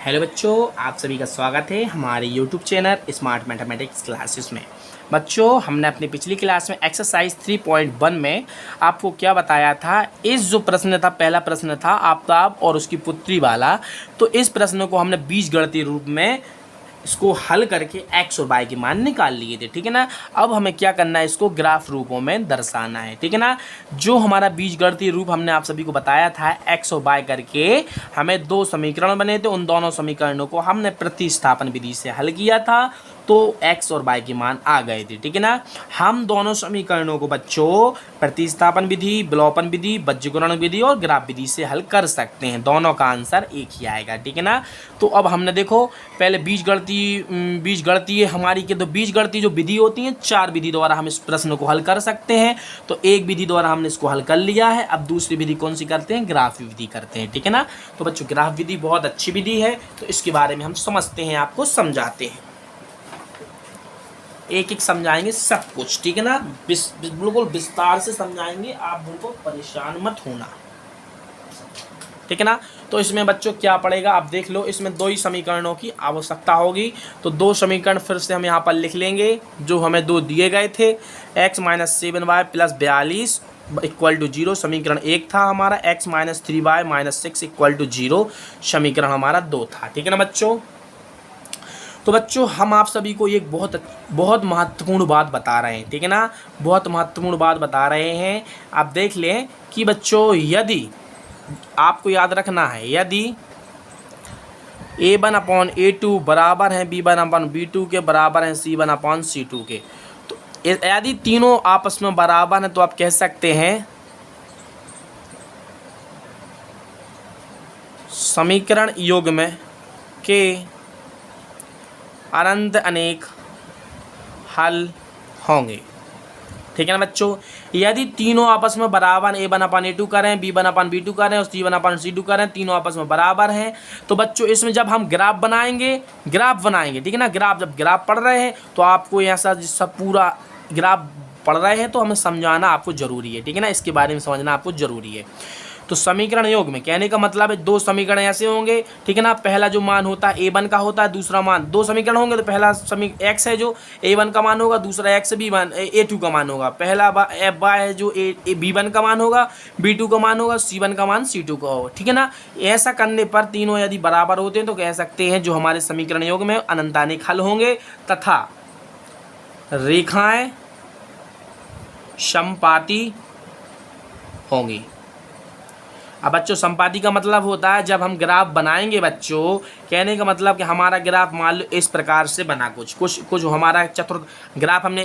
Hello बच्चों, आप सभी का स्वागत है हमारे YouTube channel smart mathematics classes में। बच्चों, हमने अपनी पिछली क्लास में एक्सरसाइज 3.1 में आपको क्या बताया था। इस जो प्रश्न था, पहला प्रश्न था आफ्ताब और उसकी पुत्री वाला। तो इस प्रश्न को हमने बीजगणितीय रूप में इसको हल करके एक्स और वाई के मान निकाल लिए थे, ठीक है ना। अब हमें क्या करना है, इसको ग्राफ रूपों में दर्शाना है, ठीक है ना। जो हमारा बीजगणितीय रूप हमने आप सभी को बताया था एक्स और वाई करके, हमें दो समीकरण बने थे। उन दोनों समीकरणों को हमने प्रतिस्थापन विधि से हल किया था, तो एक्स और वाई के मान आ गए थे, ठीक है ना। हम दोनों समीकरणों को बच्चों प्रतिस्थापन विधि, विलोपन विधि, बीजगणित विधि और ग्राफ विधि से हल कर सकते हैं। दोनों का आंसर एक ही आएगा, ठीक है ना। तो अब हमने देखो, पहले बीजगणितीय हमारी के, तो बीजगणितीय जो विधि होती है, 4 विधि द्वारा हम इस प्रश्न को हल कर सकते हैं। तो एक विधि द्वारा हमने इसको हल कर लिया है। अब दूसरी विधि कौन सी करते हैं, ग्राफ विधि करते हैं, ठीक है ना। तो बच्चों, ग्राफ विधि बहुत अच्छी विधि है, तो इसके बारे में हम समझते हैं, आपको समझाते हैं, एक एक समझाएंगे सब कुछ, ठीक है ना। बिल्कुल विस्तार से समझाएंगे, आप बिल्कुल परेशान मत होना, ठीक है ना। तो इसमें बच्चों क्या पड़ेगा, आप देख लो। इसमें दो ही समीकरणों की आवश्यकता होगी, तो दो समीकरण फिर से हम यहाँ पर लिख लेंगे जो हमें दो दिए गए थे। x - 7y + 42 = 0 समीकरण 1 था हमारा। x - 3y - 6 = 0 समीकरण हमारा 2 था, ठीक है ना बच्चों। तो बच्चों, हम आप सभी को एक बहुत महत्वपूर्ण बात बता रहे हैं, ठीक है ना। बहुत महत्वपूर्ण बात बता रहे हैं। आप देख लें कि बच्चों, यदि आपको याद रखना है, यदि A1/A2 बराबर है B1/B2 के, बराबर है C1/C2 के, तो यदि तीनों आपस में बराबर हैं तो आप कह सकते हैं समीकरण युग्म के अनंत अनेक हल होंगे, ठीक है ना बच्चों। यदि तीनों आपस में बराबर A1/A2 करें, B1/B2 करें और C1/C2 करें, तीनों आपस में बराबर हैं, तो बच्चों इसमें जब हम ग्राफ बनाएंगे, ठीक है ना। जब ग्राफ पढ़ रहे हैं तो आपको ऐसा सब पूरा ग्राफ पढ़ रहे हैं तो हमें समझाना आपको ज़रूरी है, ठीक है ना। इसके बारे में समझना आपको ज़रूरी है। तो समीकरण योग में कहने का मतलब है दो समीकरण ऐसे होंगे, ठीक है ना। पहला जो मान होता है A1 का होता है, दूसरा मान, दो समीकरण होंगे तो पहला x है जो A1 का मान होगा, दूसरा x B1 A2 का मान होगा। पहला y है जो B1 का मान होगा, B2 का मान होगा, C1 का मान C2 का होगा, ठीक है ना। ऐसा करने पर तीनों यदि बराबर होते हैं तो कह सकते हैं जो हमारे समीकरण योग में अनंतानेक हल होंगे तथा रेखाएं समपाती होंगी। अब बच्चों, संपाती का मतलब होता है जब हम ग्राफ बनाएंगे बच्चों, कहने का मतलब कि हमारा ग्राफ मान लो इस प्रकार से बना, कुछ हमारा चतुर्थ ग्राफ हमने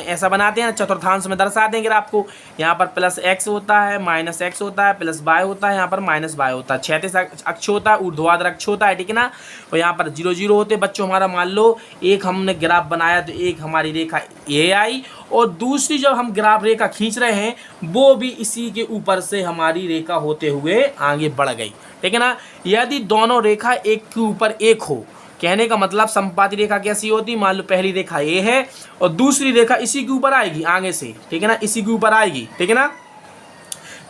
ऐसा बनाते हैं, चतुर्थांश में दर्शाते हैं ग्राफ को। यहाँ पर +x होता है, -x होता है, +y होता है, यहाँ पर -y होता है, क्षैतिज अक्ष होता है, ऊर्ध्वाधर अक्ष होता है, ठीक है ना। और यहाँ पर 0 0 होते हैं बच्चों। हमारा मान लो एक हमने ग्राफ बनाया तो एक हमारी रेखा ये आई, और दूसरी जब हम ग्राफ रेखा खींच रहे हैं वो भी इसी के ऊपर से हमारी रेखा होते हुए आगे बढ़ गई, ठीक है ना। यदि दोनों रेखा एक के ऊपर एक हो, कहने का मतलब संपाती रेखा कैसी होती, मान लो पहली रेखा ये है और दूसरी रेखा इसी के ऊपर आएगी आगे से, ठीक है ना, इसी के ऊपर आएगी, ठीक है ना।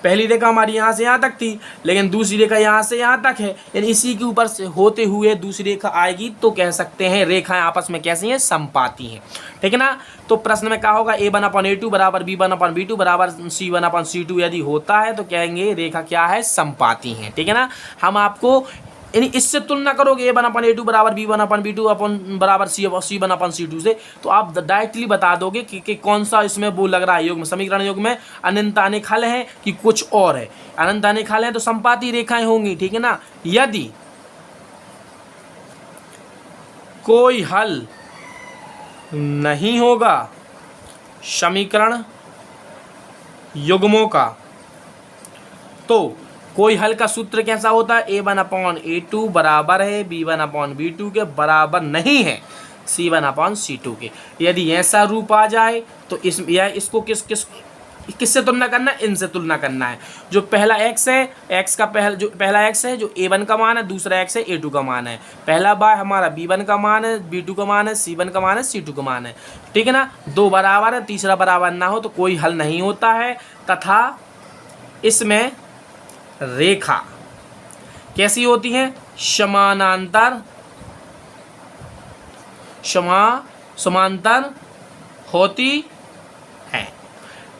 पहली रेखा हमारी यहाँ से यहाँ तक थी, लेकिन दूसरी रेखा यहाँ से यहाँ तक है, यानी इसी के ऊपर से होते हुए दूसरी रेखा आएगी, तो कह सकते हैं रेखाएं आपस में कैसी हैं, समपाती हैं, ठीक है ना। तो प्रश्न में क्या होगा, A1/A2 बराबर B1/B2 बराबर C1/C2 यदि होता है तो कहेंगे रेखा क्या है, समपाती हैं, ठीक है ना। हम आपको यानी इससे तुलना करोगे A1/A2 बराबर B1/B2 बराबर C1/C2 से, तो आप डायरेक्टली बता दोगे कि कौन सा इसमें वो लग रहा है योग में, समीकरण योग में अनंतानेक हल है कि कुछ और है। अनंतानेक हल है तो संपाती रेखाएं होंगी, ठीक है ना। यदि कोई हल नहीं होगा समीकरण युग्मों का, तो कोई हल का सूत्र कैसा होता है, A1/A2 बराबर है B1/B2 के, बराबर नहीं है C1/C2 के। यदि ऐसा रूप आ जाए तो इसको किससे तुलना करना है, इनसे तुलना करना है। जो पहला x है, x का पहला x है जो A1 का मान है, दूसरा x है A2 का मान है, पहला बार हमारा B1 का मान है, B2 का मान है, C1 का मान है, C2 का मान है, ठीक है ना। दो बराबर है, तीसरा बराबर ना हो तो कोई हल नहीं होता है, तथा इसमें रेखा कैसी होती हैं? समानांतर, समांतर होती है।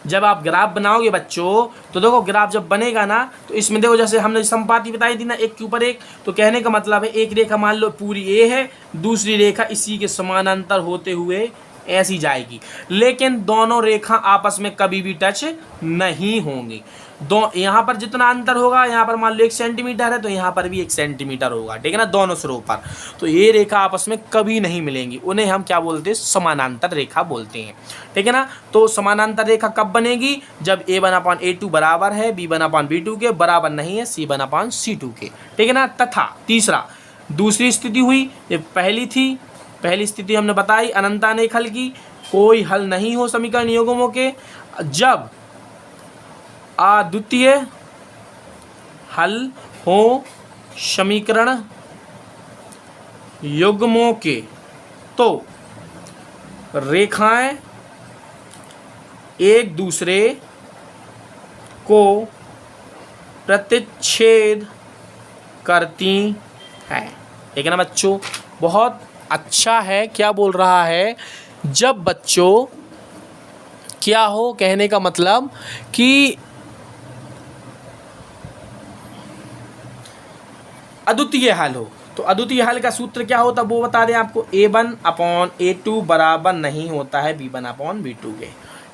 जब आप ग्राफ बनाओगे बच्चों, तो देखो ग्राफ जब बनेगा ना, तो इसमें देखो जैसे हमने संपाति बताई थी ना, एक के ऊपर एक, तो कहने का मतलब है एक रेखा मान लो पूरी ए है, दूसरी रेखा इसी के समानांतर होते हुए ऐसी जाएगी, लेकिन दोनों रेखा आपस में कभी भी टच नहीं होंगी। यहाँ पर जितना अंतर होगा, यहाँ पर मान लो 1 सेंटीमीटर है तो यहाँ पर भी 1 सेंटीमीटर होगा, ठीक है ना, दोनों सिरों पर। तो ये रेखा आपस में कभी नहीं मिलेंगी, उन्हें हम क्या बोलते हैं? समानांतर रेखा बोलते हैं, ठीक है ना। तो समानांतर रेखा कब बनेगी? जब A1/A2 बराबर है B1/B2 के, बराबर नहीं है C1/C2 के, ठीक है ना। तथा तीसरा, दूसरी स्थिति हुई, ये पहली थी, पहली स्थिति हमने बताई अनंतानेक हल की, कोई हल नहीं हो समीकरण युग्मों के, जब अद्वितीय हल हो समीकरण युग्मों के, तो रेखाएं एक दूसरे को प्रतिच्छेद करती हैं, ठीक है ना बच्चों। बहुत अच्छा है, क्या बोल रहा है? जब बच्चों क्या हो, कहने का मतलब कि अद्वितीय हल हो, तो अद्वितीय हल का सूत्र क्या होता है वो बता दें आपको। A1/A2 बराबर नहीं होता है B1/B2 के,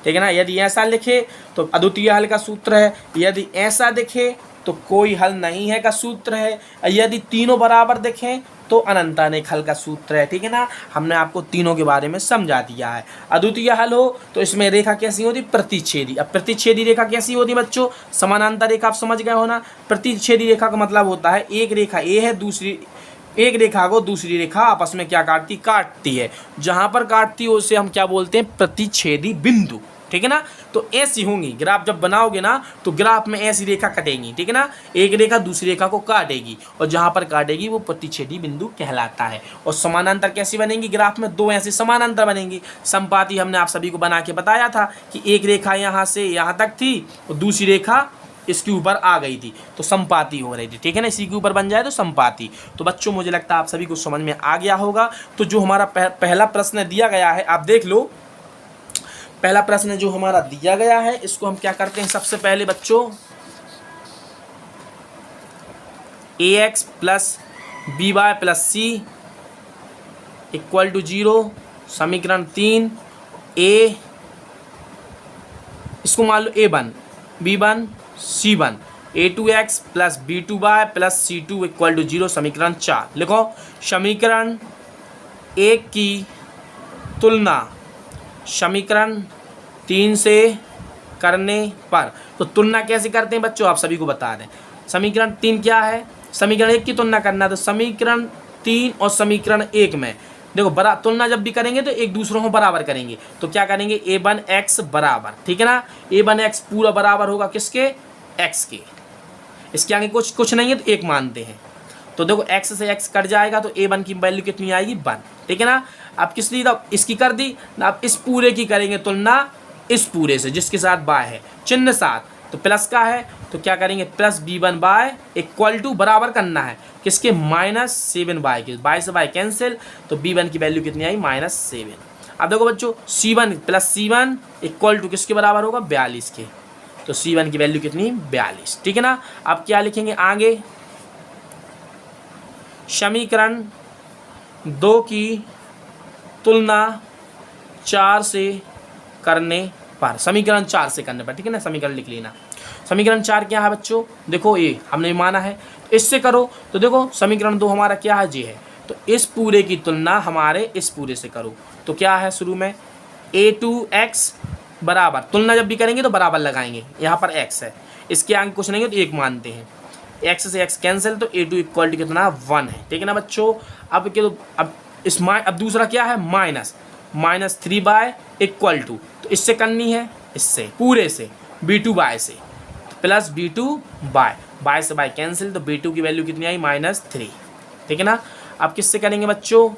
ठीक है ना। यदि ऐसा लिखे तो अद्वितीय हल का सूत्र है, यदि ऐसा दिखे तो कोई हल नहीं है का सूत्र है, यदि तीनों बराबर दिखें तो अनंतानेक हल का सूत्र है, ठीक है ना। हमने आपको तीनों के बारे में समझा दिया है। अद्वितीय हल हो तो इसमें रेखा कैसी होती? प्रतिच्छेदी। अब प्रतिच्छेदी रेखा कैसी होती बच्चों? समानांतर रेखा आप समझ गए हो ना। प्रतिच्छेदी रेखा का मतलब होता है एक रेखा ए है, दूसरी एक रेखा को दूसरी रेखा आपस में क्या काटती? काटती है। जहां पर काटती है उसे हम क्या बोलते हैं? प्रतिच्छेदी बिंदु, ठीक है ना। तो ऐसी होंगी, ग्राफ जब बनाओगे ना तो ग्राफ में ऐसी रेखा कटेंगी, ठीक है ना। एक रेखा दूसरी रेखा को काटेगी और जहां पर काटेगी वो प्रतिच्छेदी बिंदु कहलाता है। और समानांतर कैसी बनेंगी? ग्राफ में दो ऐसे समानांतर बनेंगी। संपाती हमने आप सभी को बना के बताया था कि एक रेखा यहाँ से यहाँ तक थी और दूसरी रेखा इसके ऊपर आ गई थी, तो संपाती हो रही थी, ठीक है ना। इसी के ऊपर बन जाए तो संपाती। तो बच्चों मुझे लगता है आप सभी को समझ में आ गया होगा। तो जो हमारा पहला प्रश्न दिया गया है आप देख लो। पहला प्रश्न जो हमारा दिया गया है इसको हम क्या करते हैं? सबसे पहले बच्चों ax + by + c = 0, समीकरण 3 a, इसको मान लो A1 B1 C1, A2x + B2y + C2 = 0, समीकरण 4 लिखो। समीकरण 1 की तुलना समीकरण 3 से करने पर, तो तुलना कैसे करते हैं बच्चों आप सभी को बता दें। समीकरण 3 क्या है? समीकरण 1 की तुलना करना, तो समीकरण 3 और समीकरण 1 में देखो तुलना जब भी करेंगे तो एक दूसरों को बराबर करेंगे। तो क्या करेंगे? A1x बराबर, ठीक है ना। A1x पूरा बराबर होगा किसके? x के। इसके आगे कुछ नहीं है तो 1 मानते हैं। तो देखो x से x कट जाएगा तो A1 की वैल्यू कितनी आएगी? 1, ठीक है ना। अब किस लिए इसकी कर दी ना, अब इस पूरे की करेंगे तुलना इस पूरे से जिसके साथ y है, चिन्ह साथ, तो प्लस का है तो क्या करेंगे? प्लस B1y = बराबर करना है किसके? -7y के। y से y कैंसिल, तो B1 की वैल्यू कितनी आई? -7। अब देखो बच्चों C1 + C1 = किसके बराबर होगा? 42 के। तो C1 की वैल्यू कितनी? 42, ठीक है ना। अब क्या लिखेंगे आगे? समीकरण 2 की तुलना 4 से करने पर, समीकरण 4 से करने पर, ठीक है ना। समीकरण लिख लेना। समीकरण 4 क्या है बच्चों? देखो ये हमने माना है, इससे करो तो देखो समीकरण 2 हमारा क्या है? ये है। तो इस पूरे की तुलना हमारे इस पूरे से करो तो क्या है? शुरू में A2x बराबर, तुलना जब भी करेंगे तो बराबर लगाएंगे, यहाँ पर x है, इसके आगे कुछ नहीं है तो 1 मानते हैं, x से x कैंसिल, तो A2 = कितना? 1 है, ठीक है ना बच्चों। अब क्या, अब दूसरा क्या है? -3y = तो इससे करनी है, इससे पूरे से B2y से, प्लस B2y, y से y कैंसिल, तो B2 की वैल्यू कितनी आई? -3, ठीक है ना। अब किससे करेंगे बच्चों?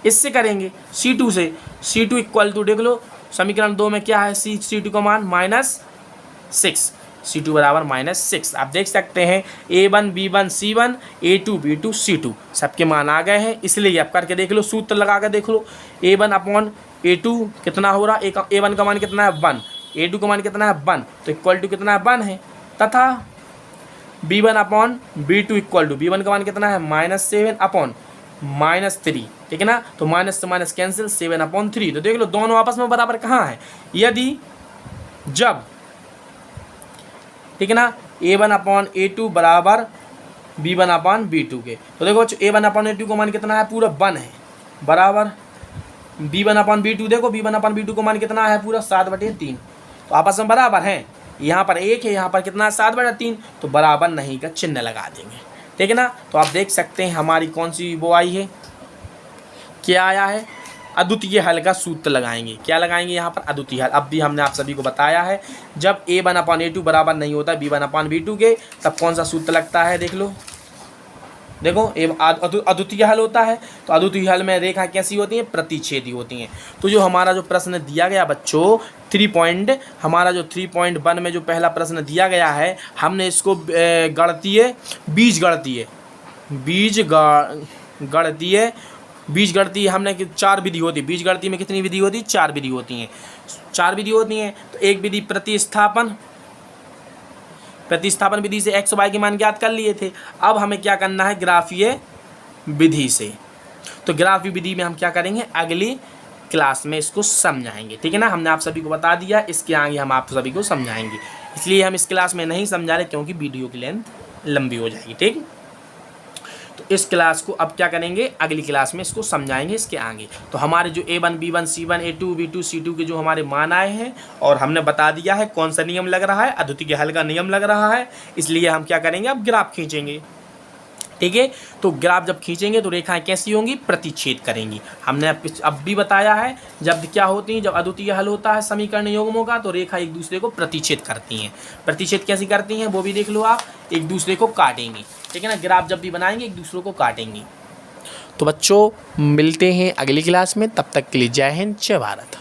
इससे करेंगे C2 से। C2 = देख लो समीकरण 2 में क्या है? C2 का मान -6, C2 बराबर -6। आप देख सकते हैं A1 B1 C1 A2 B2 C2 सबके मान आ गए हैं, इसलिए आप करके देख लो, सूत्र लगा कर देख लो। A1 अपॉन A2 कितना हो रहा है, A1 का मान कितना है 1, A2 का मान कितना है 1, तो इक्वल टू कितना है 1 है, तथा B1 upon B2 equal to B1 का मान कितना है -7 अपॉन -3, ठीक है ना। तो माइनस से माइनस कैंसिल, 7/3। तो देख लो दोनों आपस में बराबर कहाँ है, यदि जब, ठीक है ना, A1 अपॉन A2 बराबर B1 अपॉन B2 के, तो देखो A1 अपॉन A2 का मान कितना है पूरा 1 है, बराबर B1 अपॉन B2, देखो B1 अपॉन B2 का मान कितना है पूरा 7/3, तो आपस में बराबर हैं। यहाँ पर 1 है, यहाँ पर कितना है 7/3, तो बराबर नहीं का चिन्ह लगा देंगे, ठीक है ना। तो आप देख सकते हैं हमारी कौन सी वो आई है, क्या आया है, अद्वितीय हल का सूत्र लगाएंगे। क्या लगाएंगे यहाँ पर, अद्वितीय हल। अब भी हमने आप सभी को बताया है, जब A1 अपॉन A2 बराबर नहीं होता B1 अपॉन B2 के, तब कौन सा सूत्र लगता है, देख लो। देखो अद्वितीय हल होता है, तो अद्वितीय हल में रेखा कैसी होती है, प्रतिच्छेदी होती हैं। तो जो हमारा जो प्रश्न दिया गया बच्चों 3.1 में जो पहला प्रश्न दिया गया है, हमने इसको बीजगणितीय हमने 4 विधि होती है। बीजगणितीय में कितनी विधि होती है, 4 विधि होती हैं, 4 विधि होती हैं। तो एक विधि प्रतिस्थापन विधि से x y के मान ज्ञात कर लिए थे। अब हमें क्या करना है, ग्राफीय विधि से। तो ग्राफीय विधि में हम क्या करेंगे, अगली क्लास में इसको समझाएंगे, ठीक है ना। हमने आप सभी को बता दिया, इसके आगे हम आप सभी को समझाएंगे, इसलिए हम इस क्लास में नहीं समझा रहे क्योंकि वीडियो की लेंथ लंबी हो जाएगी, ठीक। तो इस क्लास को अब क्या करेंगे, अगली क्लास में इसको समझाएंगे इसके आगे। तो हमारे जो A1 B1 C1 A2 B2 C2 के जो हमारे मान आए हैं, और हमने बता दिया है कौन सा नियम लग रहा है, अद्वितीय हल का नियम लग रहा है। इसलिए हम क्या करेंगे, अब ग्राफ खींचेंगे, ठीक है। तो ग्राफ जब खींचेंगे तो रेखाएं कैसी होंगी, प्रतिच्छेद करेंगी। हमने अब भी बताया है, जब क्या होती हैं, जब अद्वितीय हल होता है समीकरण युग्मों का, तो रेखा एक दूसरे को प्रतिच्छेद करती हैं। प्रतिच्छेद कैसी करती हैं वो भी देख लो आप, एक दूसरे को काटेंगी, ठीक है ना। ग्राफ जब भी बनाएंगे एक दूसरे को काटेंगी। तो बच्चों मिलते हैं अगली क्लास में, तब तक के लिए जय हिंद जय भारत।